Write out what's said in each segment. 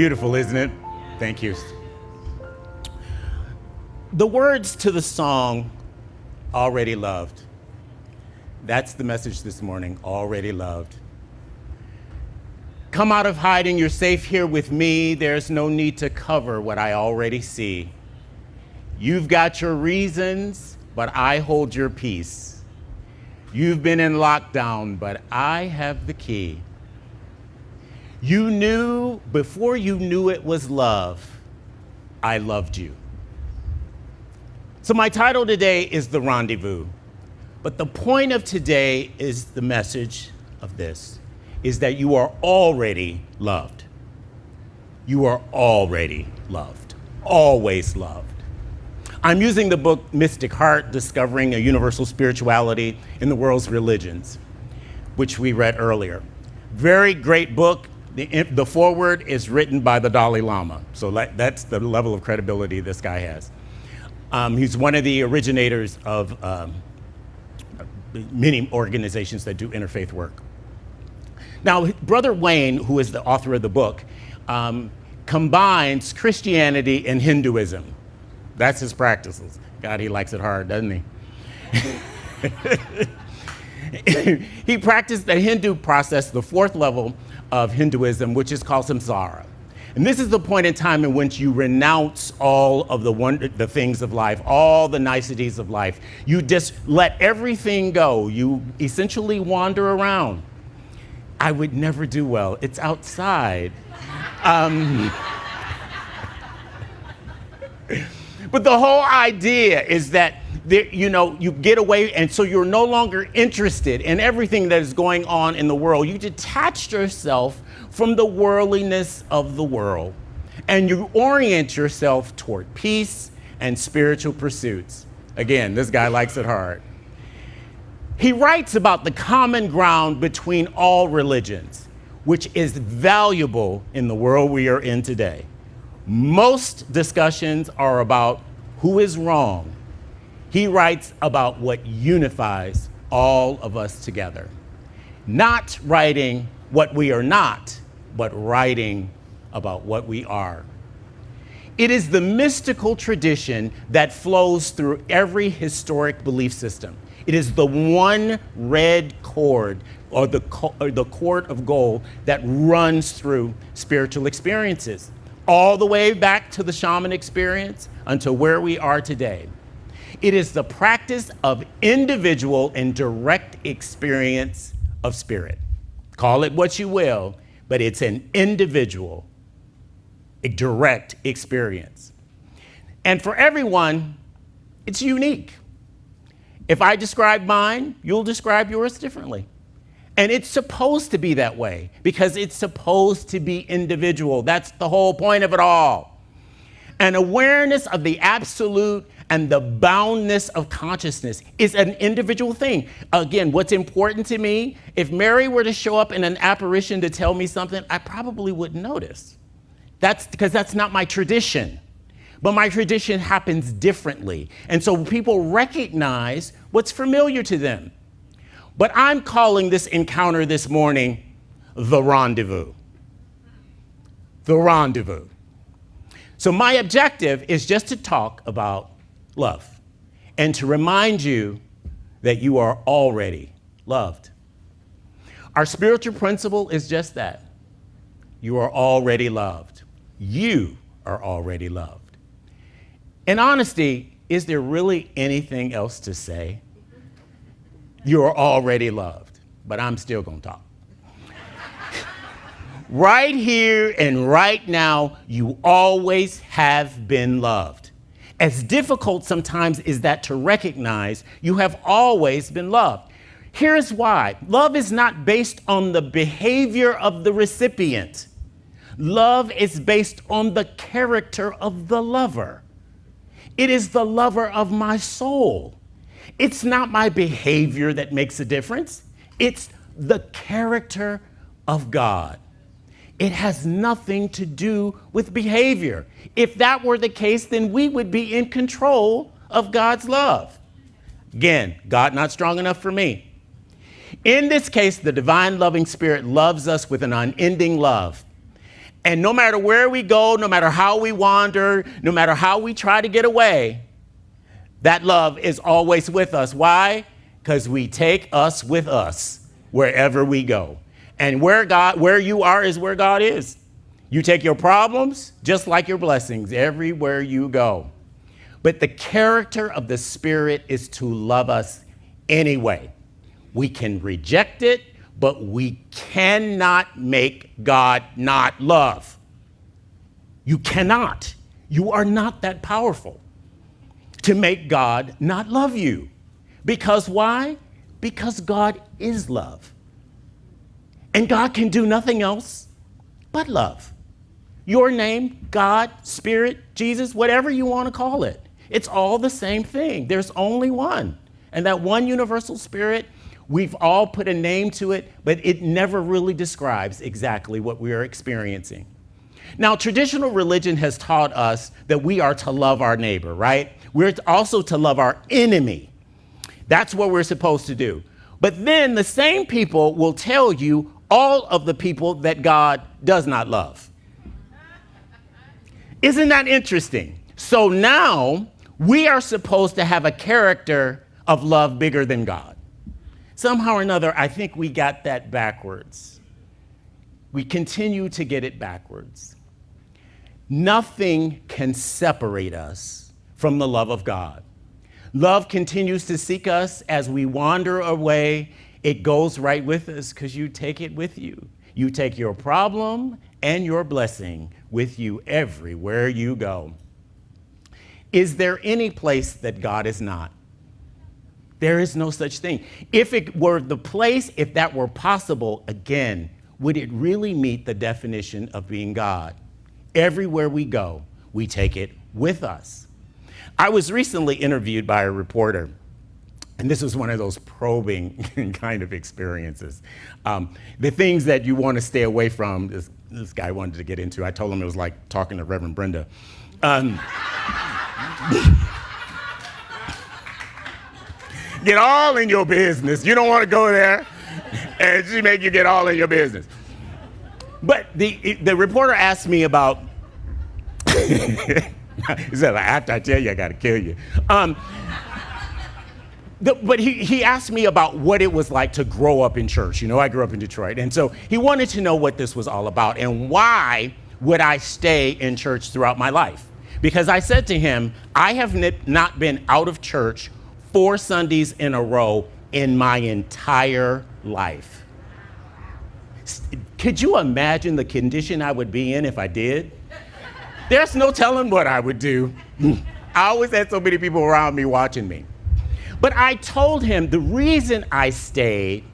Beautiful, isn't it? Thank you. The words to the song, Already Loved. That's the message this morning, already loved. Come out of hiding, you're safe here with me. There's no need to cover what I already see. You've got your reasons, but I hold your peace. You've been in lockdown, but I have the key. You knew before you knew it was love, I loved you. So my title today is The Rendezvous. But the point of today is the message of this, is that you are already loved. You are already loved, always loved. I'm using the book Mystic Heart, Discovering a Universal Spirituality in the World's Religions, which we read earlier. Very great book. The foreword is written by the Dalai Lama. So that's the level of credibility this guy has. He's one of the originators of many organizations that do interfaith work. Now, Brother Wayne, who is the author of the book, combines Christianity and Hinduism. That's his practices. God, he likes it hard, doesn't he? He practiced the Hindu process, the fourth level of Hinduism, which is called samsara. And this is the point in time in which you renounce all of the things of life, all the niceties of life. You just let everything go. You essentially wander around. I would never do well. It's outside. But the whole idea is that you get away, and so you're no longer interested in everything that is going on in the world. You detached yourself from the worldliness of the world, and you orient yourself toward peace and spiritual pursuits. Again, this guy likes it hard. He writes about the common ground between all religions, which is valuable in the world we are in today. Most discussions are about who is wrong. He writes about what unifies all of us together. Not writing what we are not, but writing about what we are. It is the mystical tradition that flows through every historic belief system. It is the one red cord, or the cord of gold, that runs through spiritual experiences, all the way back to the shaman experience until where we are today. It is the practice of individual and direct experience of spirit. Call it what you will, but it's an individual, a direct experience. And for everyone, it's unique. If I describe mine, you'll describe yours differently. And it's supposed to be that way because it's supposed to be individual. That's the whole point of it all. An awareness of the absolute and the boundness of consciousness is an individual thing. Again, what's important to me, if Mary were to show up in an apparition to tell me something, I probably wouldn't notice. That's because that's not my tradition. But my tradition happens differently. And so people recognize what's familiar to them. But I'm calling this encounter this morning the rendezvous. The rendezvous. So my objective is just to talk about love and to remind you that you are already loved. Our spiritual principle is just that. You are already loved. You are already loved. In honesty, is there really anything else to say? You are already loved, but I'm still going to talk. Right here and right now, you always have been loved. As difficult sometimes is that to recognize, you have always been loved. Here's why. Love is not based on the behavior of the recipient. Love is based on the character of the lover. It is the lover of my soul. It's not my behavior that makes a difference. It's the character of God. It has nothing to do with behavior. If that were the case, then we would be in control of God's love. Again, God not strong enough for me. In this case, the divine loving spirit loves us with an unending love. And no matter where we go, no matter how we wander, no matter how we try to get away, that love is always with us. Why? Because we take us with us wherever we go. And where you are is where God is. You take your problems just like your blessings everywhere you go. But the character of the Spirit is to love us anyway. We can reject it, but we cannot make God not love. You cannot. You are not that powerful to make God not love you. Because why? Because God is love. And God can do nothing else but love. Your name, God, Spirit, Jesus, whatever you want to call it, it's all the same thing. There's only one. And that one universal Spirit, we've all put a name to it, but it never really describes exactly what we are experiencing. Now, traditional religion has taught us that we are to love our neighbor, right? We're also to love our enemy. That's what we're supposed to do. But then the same people will tell you all of the people that God does not love. Isn't that interesting? So now we are supposed to have a character of love bigger than God. Somehow or another, I think we got that backwards. We continue to get it backwards. Nothing can separate us from the love of God. Love continues to seek us as we wander away. It goes right with us because you take it with you. You take your problem and your blessing with you everywhere you go. Is there any place that God is not? There is no such thing. If it were the place, if that were possible, again, would it really meet the definition of being God? Everywhere we go, we take it with us. I was recently interviewed by a reporter, and this was one of those probing kind of experiences. The things that you want to stay away from, this guy wanted to get into. I told him it was like talking to Reverend Brenda. Get all in your business. You don't want to go there, and she make you get all in your business. But the reporter asked me about, he said, after I tell you, I got to kill you. But he asked me about what it was like to grow up in church. You know, I grew up in Detroit. And so he wanted to know what this was all about and why would I stay in church throughout my life? Because I said to him, I have not been out of church 4 Sundays in a row in my entire life. Could you imagine the condition I would be in if I did? There's no telling what I would do. I always had so many people around me watching me. But I told him the reason I stayed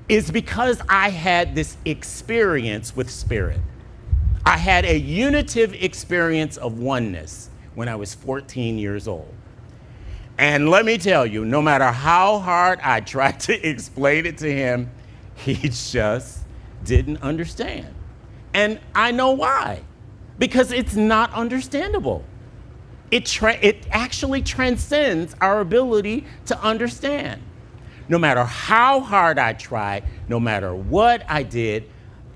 is because I had this experience with Spirit. I had a unitive experience of oneness when I was 14 years old. And let me tell you, no matter how hard I tried to explain it to him, he just didn't understand. And I know why. Because it's not understandable. It actually transcends our ability to understand. No matter how hard I tried, no matter what I did,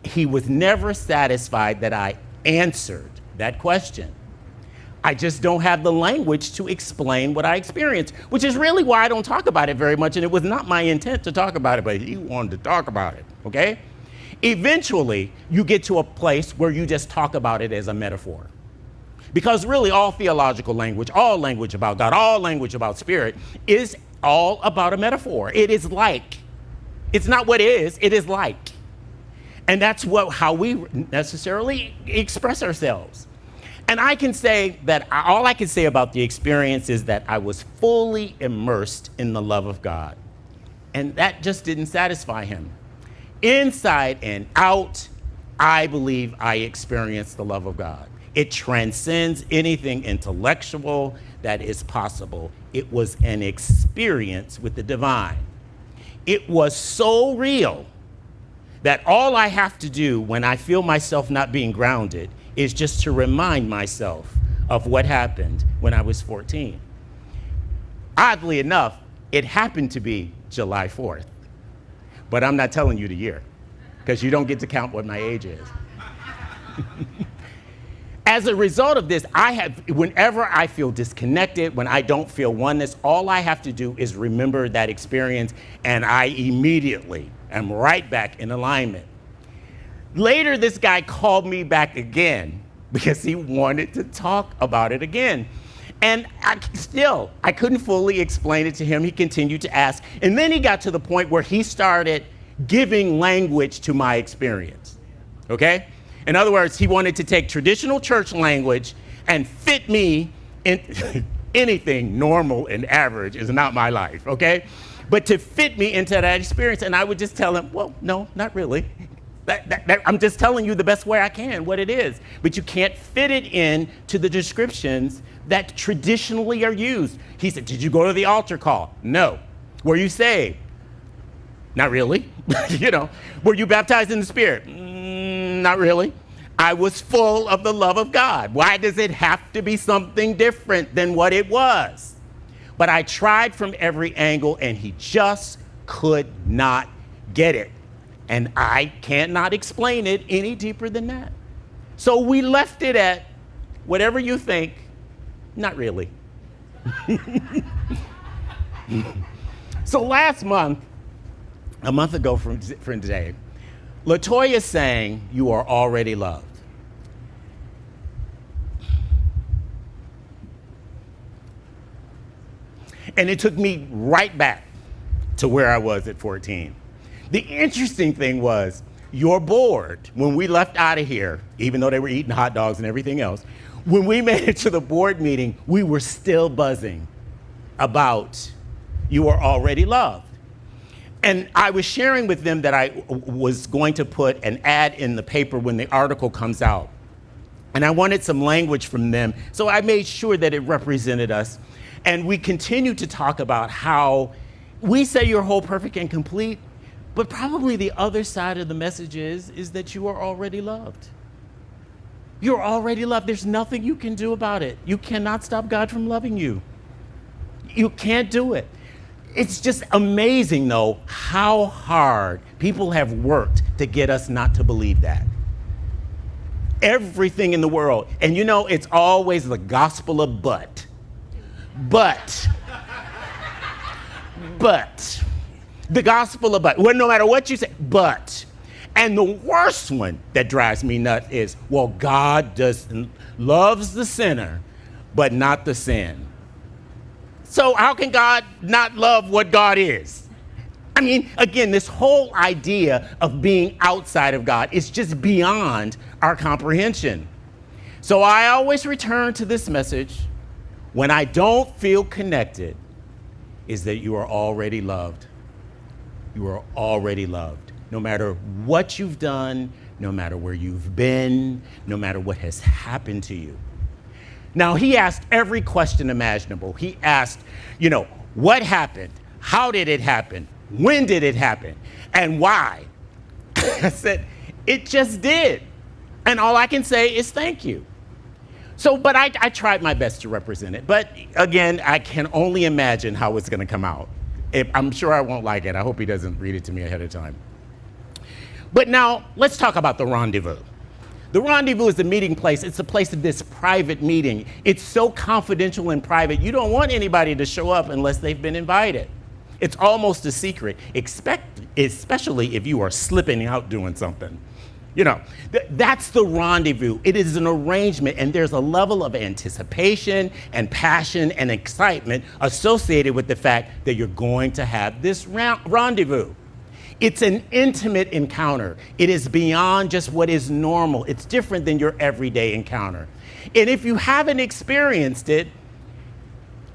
he was never satisfied that I answered that question. I just don't have the language to explain what I experienced, which is really why I don't talk about it very much, and it was not my intent to talk about it, but he wanted to talk about it, okay? Eventually, you get to a place where you just talk about it as a metaphor. Because really all theological language, all language about God, all language about Spirit is all about a metaphor. It is like. It's not what is, it is like. And that's how we necessarily express ourselves. And I can say that all I can say about the experience is that I was fully immersed in the love of God. And that just didn't satisfy him. Inside and out, I believe I experienced the love of God. It transcends anything intellectual that is possible. It was an experience with the divine. It was so real that all I have to do when I feel myself not being grounded is just to remind myself of what happened when I was 14. Oddly enough, it happened to be July 4th. But I'm not telling you the year, because you don't get to count what my age is. As a result of this, whenever I feel disconnected, when I don't feel oneness, all I have to do is remember that experience, and I immediately am right back in alignment. Later, this guy called me back again because he wanted to talk about it again. And I couldn't fully explain it to him. He continued to ask. And then he got to the point where he started giving language to my experience, okay? In other words, he wanted to take traditional church language and fit me in anything normal and average is not my life, okay? But to fit me into that experience, and I would just tell him, well, no, not really. I'm just telling you the best way I can what it is. But you can't fit it in to the descriptions that traditionally are used. He said, did you go to the altar call? No. Were you saved? Not really. Were you baptized in the Spirit? Not really. I was full of the love of God. Why does it have to be something different than what it was? But I tried from every angle, and he just could not get it. And I cannot explain it any deeper than that. So we left it at whatever you think, not really. So last month, a month ago from today, LaToya sang, "You Are Already Loved." And it took me right back to where I was at 14. The interesting thing was, your board, when we left out of here, even though they were eating hot dogs and everything else, when we made it to the board meeting, we were still buzzing about "You Are Already Loved." And I was sharing with them that I was going to put an ad in the paper when the article comes out. And I wanted some language from them, so I made sure that it represented us. And we continued to talk about how we say you're whole, perfect, and complete, but probably the other side of the message is that you are already loved. You're already loved. There's nothing you can do about it. You cannot stop God from loving you. You can't do it. It's just amazing, though, how hard people have worked to get us not to believe that. Everything in the world. And it's always the gospel of but. The gospel of but. Well, no matter what you say, but. And the worst one that drives me nuts is, well, God loves the sinner, but not the sin. So how can God not love what God is? I mean, again, this whole idea of being outside of God is just beyond our comprehension. So I always return to this message when I don't feel connected, is that you are already loved. You are already loved. No matter what you've done, no matter where you've been, no matter what has happened to you. Now, he asked every question imaginable. He asked, what happened? How did it happen? When did it happen? And why? I said, it just did. And all I can say is thank you. So, but I tried my best to represent it. But again, I can only imagine how it's going to come out. I'm sure I won't like it. I hope he doesn't read it to me ahead of time. But now, let's talk about the rendezvous. The rendezvous is the meeting place. It's the place of this private meeting. It's so confidential and private, you don't want anybody to show up unless they've been invited. It's almost a secret, especially if you are slipping out doing something. That's the rendezvous. It is an arrangement, and there's a level of anticipation and passion and excitement associated with the fact that you're going to have this rendezvous. It's an intimate encounter. It is beyond just what is normal. It's different than your everyday encounter. And if you haven't experienced it,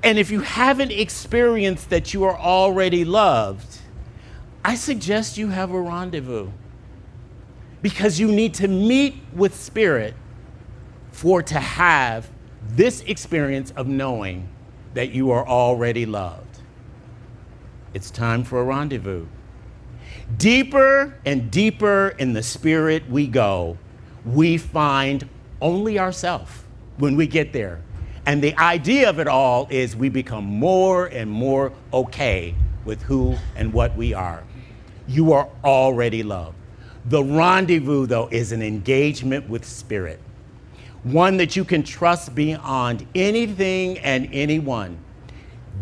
and if you haven't experienced that you are already loved, I suggest you have a rendezvous. Because you need to meet with Spirit to have this experience of knowing that you are already loved. It's time for a rendezvous. Deeper and deeper in the Spirit we go, we find only ourselves when we get there. And the idea of it all is we become more and more okay with who and what we are. You are already loved. The rendezvous, though, is an engagement with Spirit. one that you can trust beyond anything and anyone.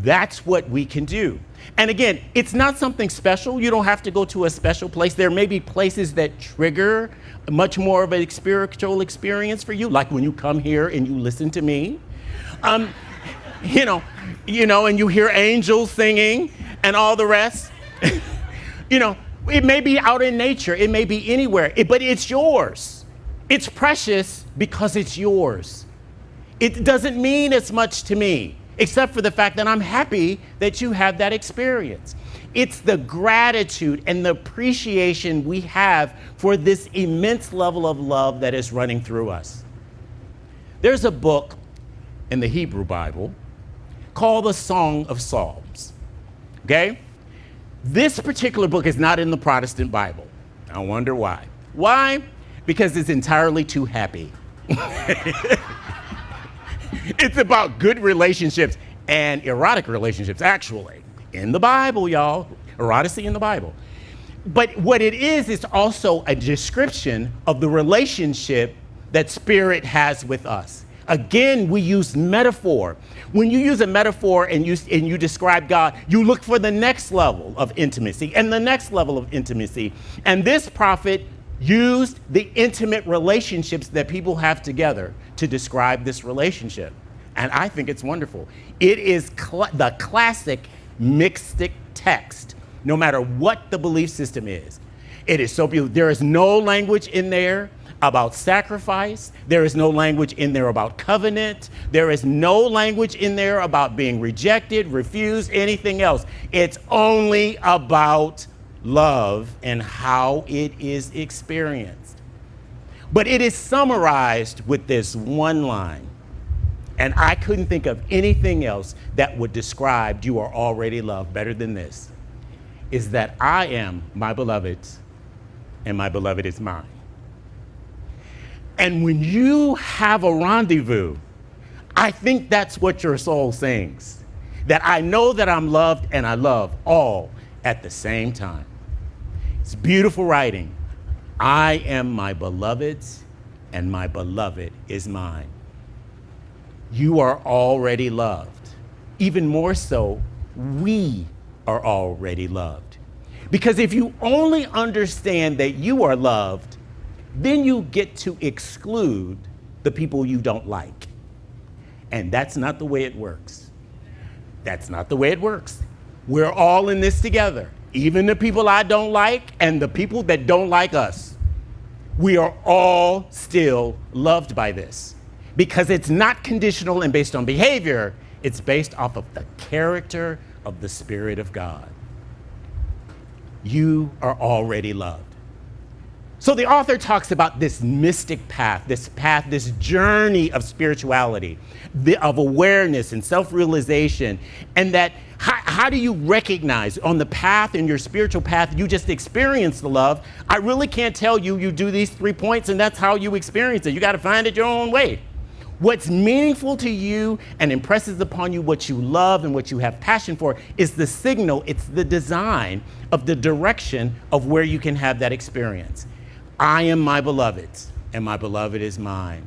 That's what we can do. And again, it's not something special. You don't have to go to a special place. There may be places that trigger much more of a spiritual experience for you, like when you come here and you listen to me. You know, and you hear angels singing and all the rest. It may be out in nature. It may be anywhere, but it's yours. It's precious because it's yours. It doesn't mean as much to me, except for the fact that I'm happy that you have that experience. It's the gratitude and the appreciation we have for this immense level of love that is running through us. There's a book in the Hebrew Bible called the Song of Psalms, okay? This particular book is not in the Protestant Bible. I wonder why. Why? Because it's entirely too happy. It's about good relationships and erotic relationships, actually, in the Bible, y'all. Eroticy in the Bible. But what it is also a description of the relationship that Spirit has with us. Again, we use metaphor. When you use a metaphor and you describe God, you look for the next level of intimacy and the next level of intimacy. And this prophet used the intimate relationships that people have together to describe this relationship. And I think it's wonderful. It is the classic mystic text, no matter what the belief system is. It is so beautiful. There is no language in there about sacrifice. There is no language in there about covenant. There is no language in there about being rejected, refused, anything else. It's only about love and how it is experienced. But it is summarized with this one line. And I couldn't think of anything else that would describe you are already loved better than this, is that I am my beloved's and my beloved is mine. And when you have a rendezvous, I think that's what your soul sings, that I know that I'm loved and I love all at the same time. It's beautiful writing. I am my beloved's and my beloved is mine. You are already loved. Even more so, we are already loved. Because if you only understand that you are loved, then you get to exclude the people you don't like. And that's not the way it works. That's not the way it works. We're all in this together, even the people I don't like and the people that don't like us. We are all still loved by this because it's not conditional and based on behavior. It's based off of the character of the Spirit of God. You are already loved. So the author talks about this mystic path, this journey of spirituality, of awareness and self-realization, and that how do you recognize on the path, in your spiritual path, you just experience the love. I really can't tell you, you do these 3 points and that's how you experience it. You got to find it your own way. What's meaningful to you and impresses upon you what you love and what you have passion for is the signal, it's the design of the direction of where you can have that experience. I am my beloved's, and my beloved is mine.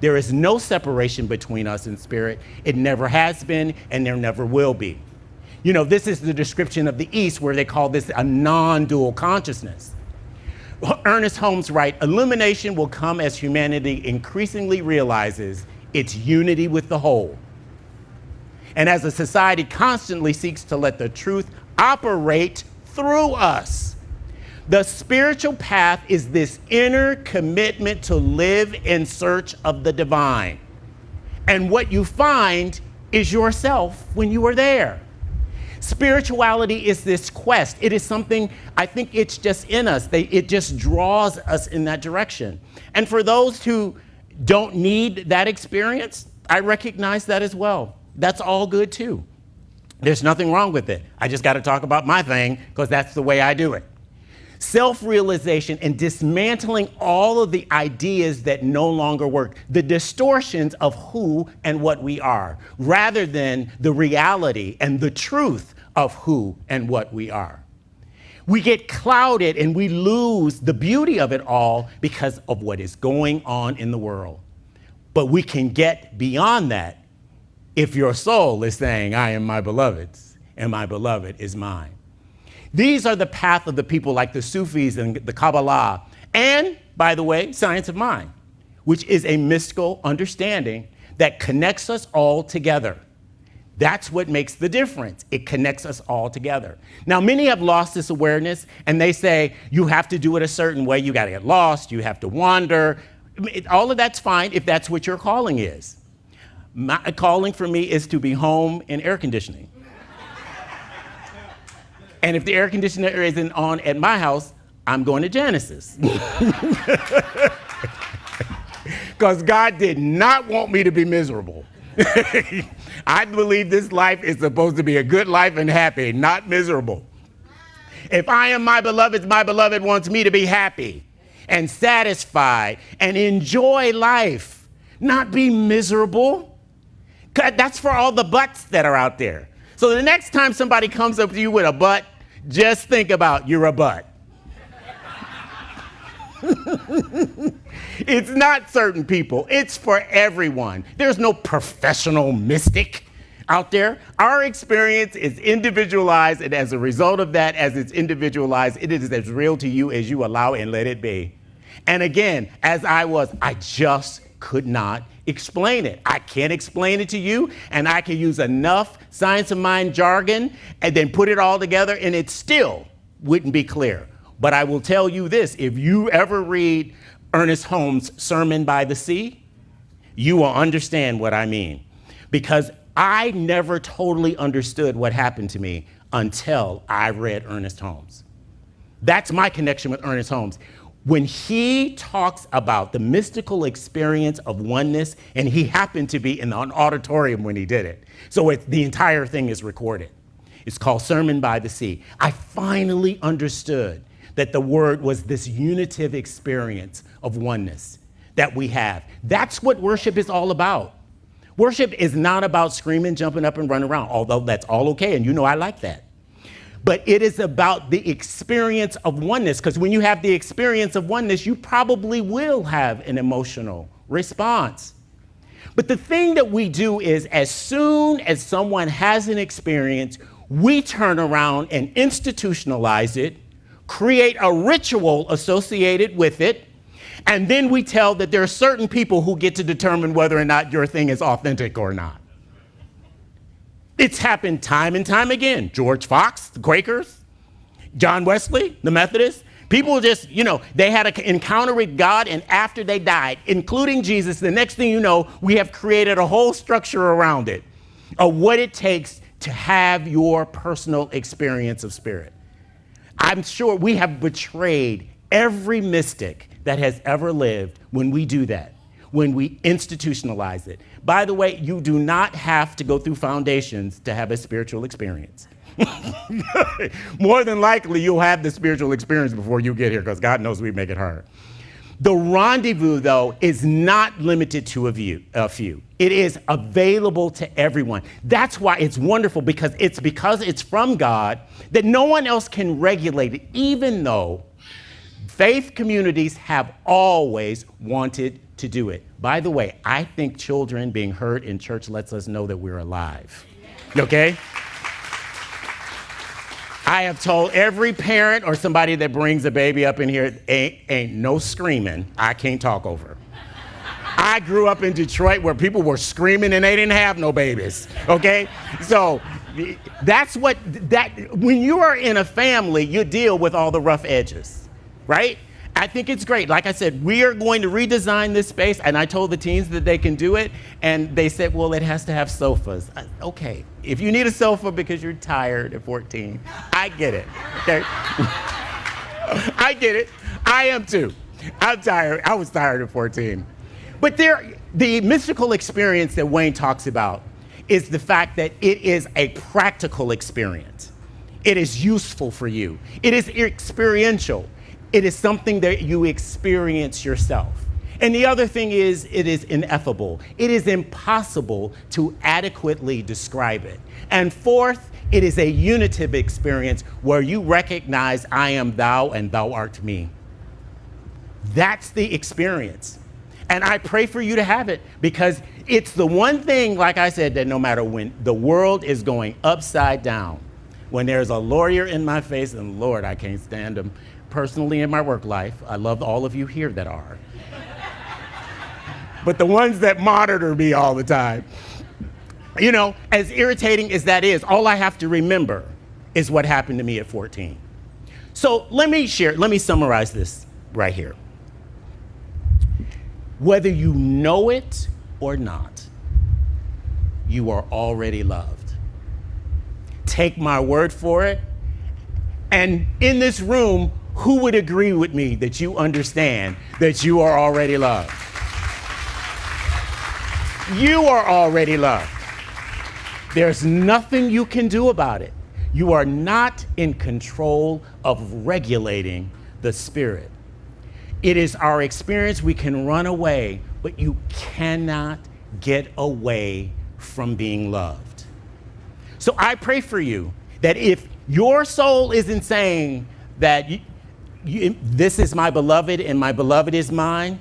There is no separation between us and Spirit. It never has been, and there never will be. You know, this is the description of the East where they call this a non-dual consciousness. Ernest Holmes writes, illumination will come as humanity increasingly realizes its unity with the whole. And as a society constantly seeks to let the truth operate through us. The spiritual path is this inner commitment to live in search of the divine. And what you find is yourself when you are there. Spirituality is this quest. It is something, I think it's just in us. It just draws us in that direction. And for those who don't need that experience, I recognize that as well. That's all good too. There's nothing wrong with it. I just got to talk about my thing because that's the way I do it. Self-realization and dismantling all of the ideas that no longer work, the distortions of who and what we are, rather than the reality and the truth of who and what we are. We get clouded and we lose the beauty of it all because of what is going on in the world. But we can get beyond that if your soul is saying, I am my beloved's, and my beloved is mine. These are the path of the people like the Sufis and the Kabbalah, and, by the way, science of mind, which is a mystical understanding that connects us all together. That's what makes the difference. It connects us all together. Now, many have lost this awareness, and they say, you have to do it a certain way. You got to get lost. You have to wander. All of that's fine if that's what your calling is. My calling for me is to be home in air conditioning. And if the air conditioner isn't on at my house, I'm going to Genesis. Because God did not want me to be miserable. I believe this life is supposed to be a good life and happy, not miserable. If I am my beloved wants me to be happy and satisfied and enjoy life, not be miserable. That's for all the buts that are out there. So the next time somebody comes up to you with a butt, just think about you're a butt. It's not certain people. It's for everyone. There's no professional mystic out there. Our experience is individualized, and as a result of that, as it's individualized, it is as real to you as you allow and let it be. And again, I just could not explain it. I can't explain it to you, and I can use enough science of mind jargon and then put it all together, and it still wouldn't be clear. But I will tell you this, if you ever read Ernest Holmes' Sermon by the Sea, you will understand what I mean. Because I never totally understood what happened to me until I read Ernest Holmes. That's my connection with Ernest Holmes. When he talks about the mystical experience of oneness, and he happened to be in an auditorium when he did it, so the entire thing is recorded. It's called Sermon by the Sea. I finally understood that the word was this unitive experience of oneness that we have. That's what worship is all about. Worship is not about screaming, jumping up, and running around, although that's all okay, and you know I like that. But it is about the experience of oneness, because when you have the experience of oneness, you probably will have an emotional response. But the thing that we do is, as soon as someone has an experience, we turn around and institutionalize it, create a ritual associated with it, and then we tell that there are certain people who get to determine whether or not your thing is authentic or not. It's happened time and time again. George Fox, the Quakers, John Wesley, the Methodists. People just, they had an encounter with God, and after they died, including Jesus, the next thing you know, we have created a whole structure around it of what it takes to have your personal experience of spirit. I'm sure we have betrayed every mystic that has ever lived when we do that, when we institutionalize it. By the way, you do not have to go through foundations to have a spiritual experience. More than likely, you'll have the spiritual experience before you get here, because God knows we make it hard. The rendezvous, though, is not limited to a few. It is available to everyone. That's why it's wonderful, because it's from God that no one else can regulate it, even though faith communities have always wanted to do it. By the way, I think children being heard in church lets us know that we're alive. Okay? I have told every parent or somebody that brings a baby up in here, ain't no screaming. I can't talk over. I grew up in Detroit where people were screaming and they didn't have no babies. Okay? So that's when you are in a family, you deal with all the rough edges, right? I think it's great. Like I said, we are going to redesign this space, and I told the teens that they can do it, and they said, well, it has to have sofas. Okay, if you need a sofa because you're tired at 14, I get it, okay? I get it. I am too. I'm tired. I was tired at 14. But the mystical experience that Wayne talks about is the fact that it is a practical experience. It is useful for you. It is experiential. It is something that you experience yourself. And the other thing is, it is ineffable. It is impossible to adequately describe it. And fourth, it is a unitive experience where you recognize I am thou and thou art me. That's the experience. And I pray for you to have it, because it's the one thing, like I said, that no matter when the world is going upside down, when there's a lawyer in my face, and Lord, I can't stand them personally in my work life. I love all of you here that are. But the ones that monitor me all the time, you know, as irritating as that is, all I have to remember is what happened to me at 14. So let me summarize this right here. Whether you know it or not, you are already loved. Take my word for it. And in this room, who would agree with me that you understand that you are already loved? You are already loved. There's nothing you can do about it. You are not in control of regulating the spirit. It is our experience. We can run away, but you cannot get away from being loved. So I pray for you that if your soul isn't saying that this is my beloved and my beloved is mine,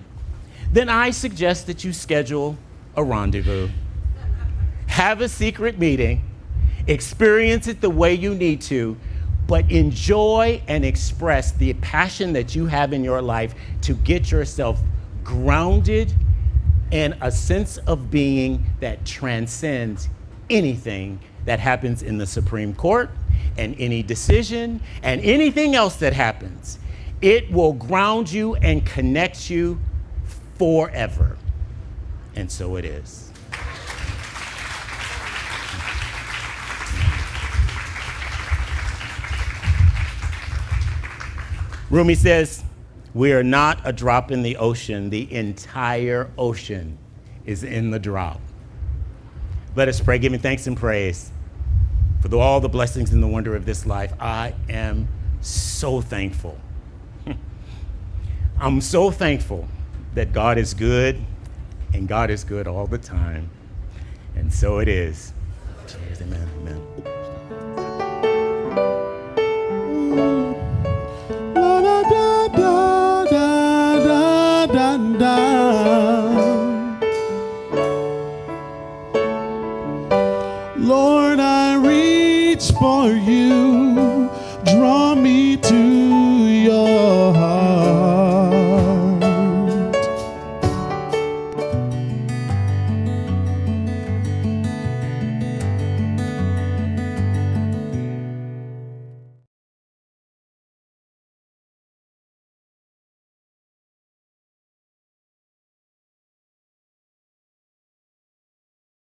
then I suggest that you schedule a rendezvous. Have a secret meeting, experience it the way you need to, but enjoy and express the passion that you have in your life to get yourself grounded in a sense of being that transcends anything that happens in the Supreme Court and any decision and anything else that happens. It will ground you and connect you forever. And so it is. Rumi says, we are not a drop in the ocean. The entire ocean is in the drop. Let us pray, giving thanks and praise for all the blessings and the wonder of this life. I am so thankful. I'm so thankful that God is good, and God is good all the time. And so it is. Cheers, amen, amen. Lord, I reach for you, draw me to